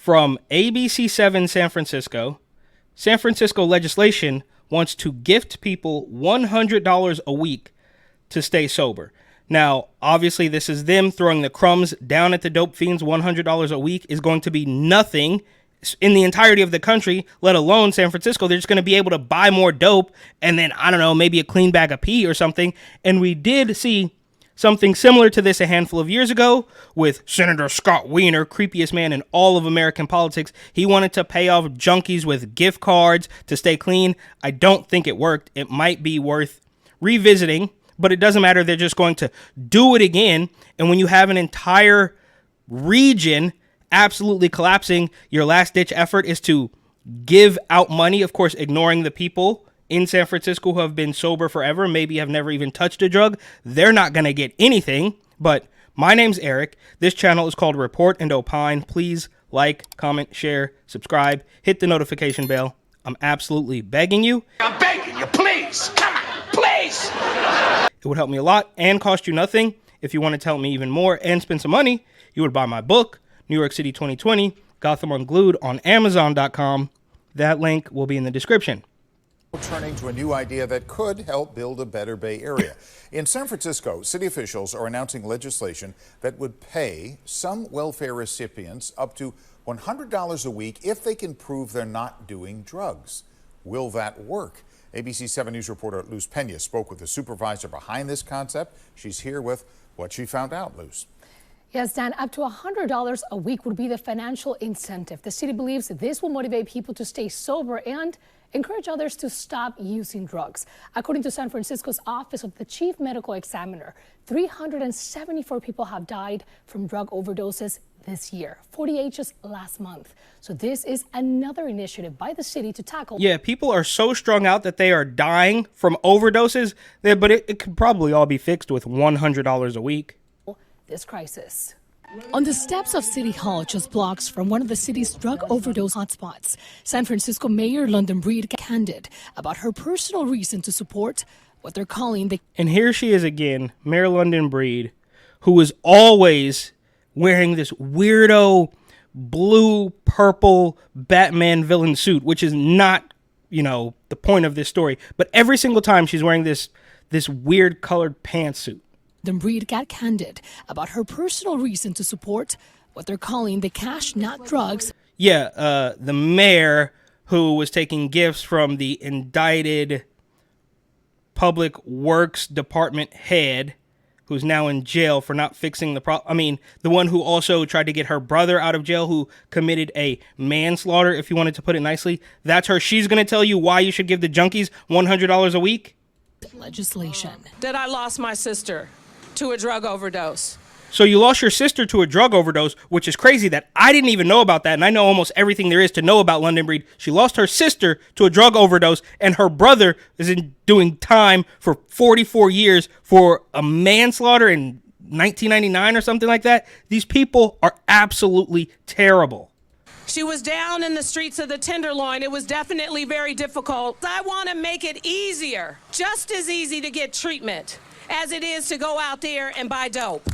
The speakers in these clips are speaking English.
from ABC7 San Francisco. San Francisco legislation wants to gift people $100 a week to stay sober. Now, obviously, this is them throwing the crumbs down at the dope fiends. $100 a week is going to be nothing in the entirety of the country, let alone San Francisco. They're just going to be able to buy more dope and then, I don't know, maybe a clean bag of pee or something. And we did see something similar to this a handful of years ago with Senator Scott Wiener, creepiest man in all of American politics. He wanted to pay off junkies with gift cards to stay clean. I don't think it worked. It might be worth revisiting, but it doesn't matter. They're just going to do it again. And when you have an entire region absolutely collapsing, your last ditch effort is to give out money, of course, ignoring the people in San Francisco who have been sober forever, maybe have never even touched a drug. They're not going to get anything. But my name's Eric. This channel is called Report and Opine. Please like, comment, share, subscribe, hit the notification bell. I'm absolutely begging you. I'm begging you, please. Come on, please. It would help me a lot and cost you nothing. If you want to tell me even more and spend some money, you would buy my book, New York City 2020, Gotham Unglued, on Amazon.com. That link will be in the description. Turning to a new idea that could help build a better Bay Area. In San Francisco, city officials are announcing legislation that would pay some welfare recipients up to $100 a week if they can prove they're not doing drugs. Will that work? ABC 7 News reporter Luz Pena spoke with the supervisor behind this concept. She's here with what she found out, Luz. Yes, Dan, up to $100 a week would be the financial incentive. The city believes this will motivate people to stay sober and encourage others to stop using drugs. According to San Francisco's Office of the Chief Medical Examiner, 374 people have died from drug overdoses this year, 48 just last month. So this is another initiative by the city to tackle. Yeah, people are so strung out that they are dying from overdoses, but it could probably all be fixed with $100 a week. This crisis. On the steps of City Hall, just blocks from one of the city's drug overdose hotspots, San Francisco Mayor London Breed candid about her personal reason to support what they're calling the... And here she is again, Mayor London Breed, who is always wearing this weirdo blue, purple Batman villain suit, which is not, the point of this story. But every single time she's wearing this weird colored pantsuit. Then Breed got candid about her personal reason to support what they're calling the cash, not drugs. Yeah, the mayor who was taking gifts from the indicted public works department head, who's now in jail for not fixing the problem. I mean, the one who also tried to get her brother out of jail, who committed a manslaughter, if you wanted to put it nicely. That's her. She's going to tell you why you should give the junkies $100 a week. Legislation. That I lost my sister to a drug overdose. So you lost your sister to a drug overdose, which is crazy that I didn't even know about that. And I know almost everything there is to know about London Breed. She lost her sister to a drug overdose, and her brother is doing time for 44 years for a manslaughter in 1999 or something like that. These people are absolutely terrible. She was down in the streets of the Tenderloin. It was definitely very difficult. I want to make it easier, just as easy to get treatment as it is to go out there and buy dope.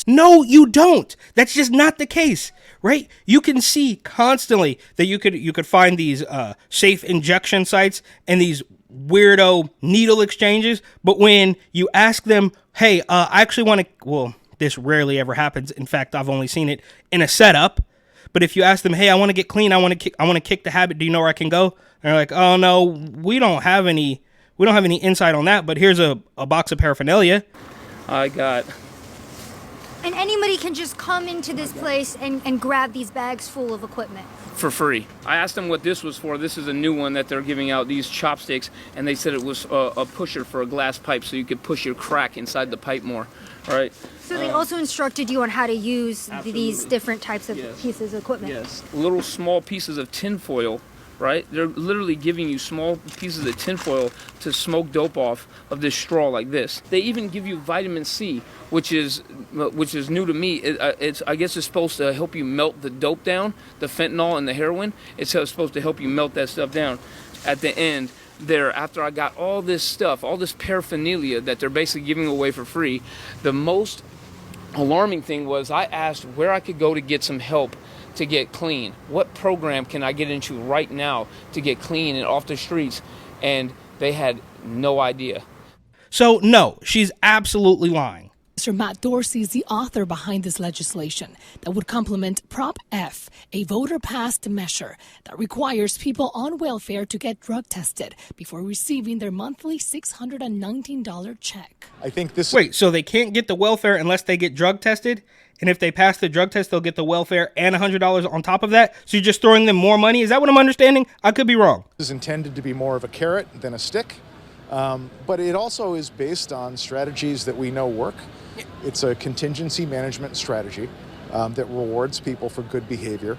No, you don't. That's just not the case, right? You can see constantly that you could find these safe injection sites and these weirdo needle exchanges. But when you ask them, hey, I actually want to, well, this rarely ever happens. In fact, I've only seen it in a setup. But if you ask them, hey, I want to get clean, I want to kick the habit, do you know where I can go? And they're like, oh no, we don't have any insight on that, but here's a box of paraphernalia. I got. And anybody can just come into this place and grab these bags full of equipment. For free. I asked them what this was for. This is a new one that they're giving out, these chopsticks, and they said it was a pusher for a glass pipe so you could push your crack inside the pipe more. All right. So they also instructed you on how to use these different types of pieces of equipment. Yes. Little small pieces of tinfoil, right? They're literally giving you small pieces of tinfoil to smoke dope off of this straw like this. They even give you vitamin C, which is new to me. I guess it's supposed to help you melt the dope down, the fentanyl and the heroin. It's supposed to help you melt that stuff down. At the end, after I got all this stuff, all this paraphernalia that they're basically giving away for free, the most alarming thing was I asked where I could go to get some help to get clean? What program can I get into right now to get clean and off the streets? And they had no idea. So, no, she's absolutely lying. Mr. Matt Dorsey is the author behind this legislation that would complement Prop F, a voter-passed measure that requires people on welfare to get drug tested before receiving their monthly $619 check. I think this. Wait, so they can't get the welfare unless they get drug tested? And if they pass the drug test, they'll get the welfare and $100 on top of that? So you're just throwing them more money? Is that what I'm understanding? I could be wrong. This is intended to be more of a carrot than a stick, but it also is based on strategies that we know work. It's a contingency management strategy that rewards people for good behavior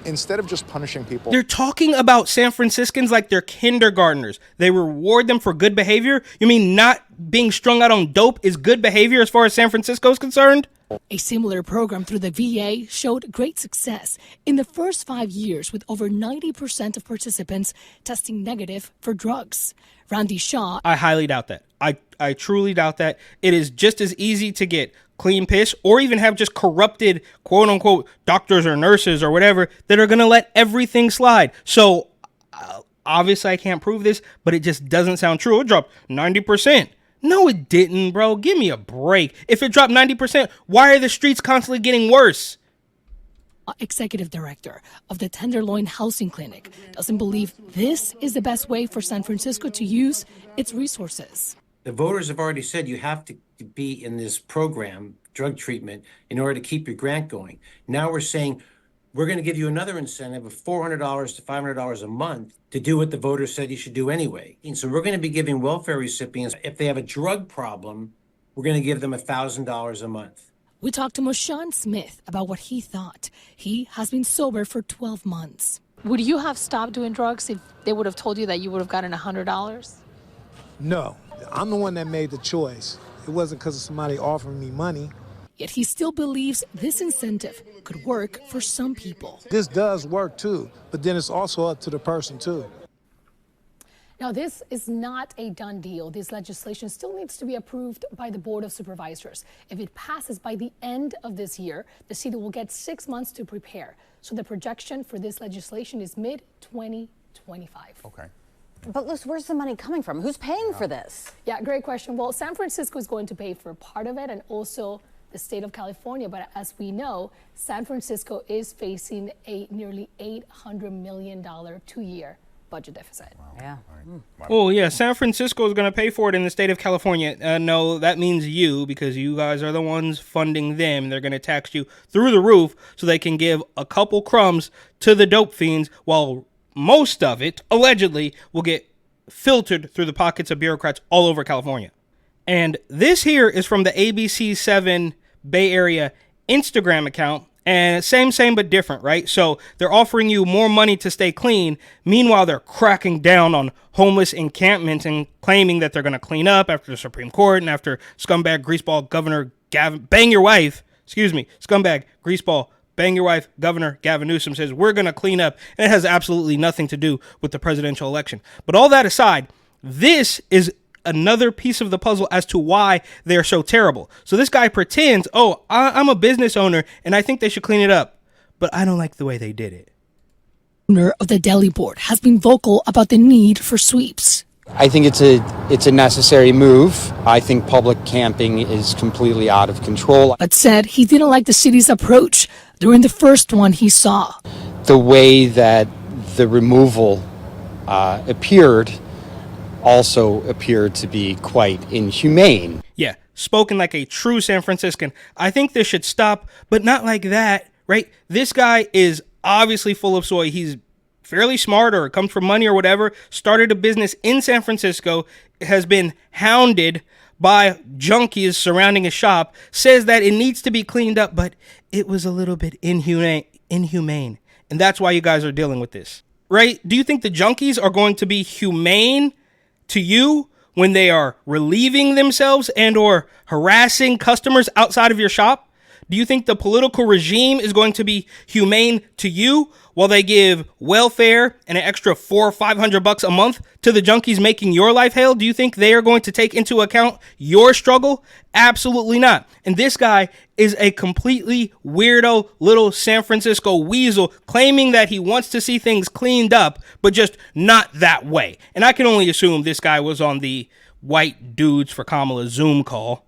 instead of just punishing people. They're talking about San Franciscans like they're kindergartners. They reward them for good behavior? You mean not being strung out on dope is good behavior as far as San Francisco is concerned? A similar program through the VA showed great success in the first 5 years, with over 90% of participants testing negative for drugs. Randy Shaw. I highly doubt that. I truly doubt that. It is just as easy to get clean piss or even have just corrupted, quote unquote, doctors or nurses or whatever that are going to let everything slide. So obviously I can't prove this, but it just doesn't sound true. It dropped 90%. No, it didn't, bro. Give me a break. If it dropped 90%, why are the streets constantly getting worse? Executive director of the Tenderloin Housing Clinic doesn't believe this is the best way for San Francisco to use its resources. The voters have already said you have to be in this program, drug treatment, in order to keep your grant going. Now we're saying we're going to give you another incentive of $400 to $500 a month to do what the voters said you should do anyway. And so we're going to be giving welfare recipients, if they have a drug problem, we're going to give them $1,000 a month. We talked to Moshan Smith about what he thought. He has been sober for 12 months. Would you have stopped doing drugs if they would have told you that you would have gotten $100? No, I'm the one that made the choice. It wasn't because of somebody offering me money. Yet he still believes this incentive could work for some people. This does work too, but then it's also up to the person too. Now, this is not a done deal. This legislation still needs to be approved by the Board of Supervisors. If it passes by the end of this year, the city will get 6 months to prepare. So the projection for this legislation is mid-2025. Okay. But Luz, where's the money coming from? Who's paying for this? Yeah, great question. Well, San Francisco is going to pay for part of it, and also the state of California. But as we know, San Francisco is facing a nearly $800 million 2-year budget deficit. Wow. Yeah. Wow. Oh, yeah, San Francisco is going to pay for it in the state of California. No, that means you, because you guys are the ones funding them. They're going to tax you through the roof so they can give a couple crumbs to the dope fiends, while most of it, allegedly, will get filtered through the pockets of bureaucrats all over California. And this here is from the ABC7 Bay Area Instagram account. And same but different, right? So they're offering you more money to stay clean. Meanwhile, they're cracking down on homeless encampments and claiming that they're going to clean up after the Supreme Court and after scumbag greaseball Governor Gavin, scumbag greaseball bang your wife Governor Gavin Newsom says we're going to clean up. And it has absolutely nothing to do with the presidential election. But all that aside, this is another piece of the puzzle as to why they're so terrible. So this guy pretends, I'm a business owner and I think they should clean it up, but I don't like the way they did it. Owner of the Delhi board has been vocal about the need for sweeps. I think it's a necessary move. I think public camping is completely out of control. But said he didn't like the city's approach during the first one he saw. The way that the removal appeared also appeared to be quite inhumane. Yeah, spoken like a true San Franciscan. I think this should stop, but not like that, right? This guy is obviously full of soy. He's fairly smart or comes from money or whatever, started a business in San Francisco, has been hounded by junkies surrounding his shop, says that it needs to be cleaned up, but it was a little bit inhumane. And that's why you guys are dealing with this, right? Do you think the junkies are going to be humane to you when they are relieving themselves and or harassing customers outside of your shop? Do you think the political regime is going to be humane to you while they give welfare and an extra $400 or $500 a month to the junkies making your life hell? Do you think they are going to take into account your struggle? Absolutely not. And this guy is a completely weirdo little San Francisco weasel claiming that he wants to see things cleaned up, but just not that way. And I can only assume this guy was on the White Dudes for Kamala Zoom call.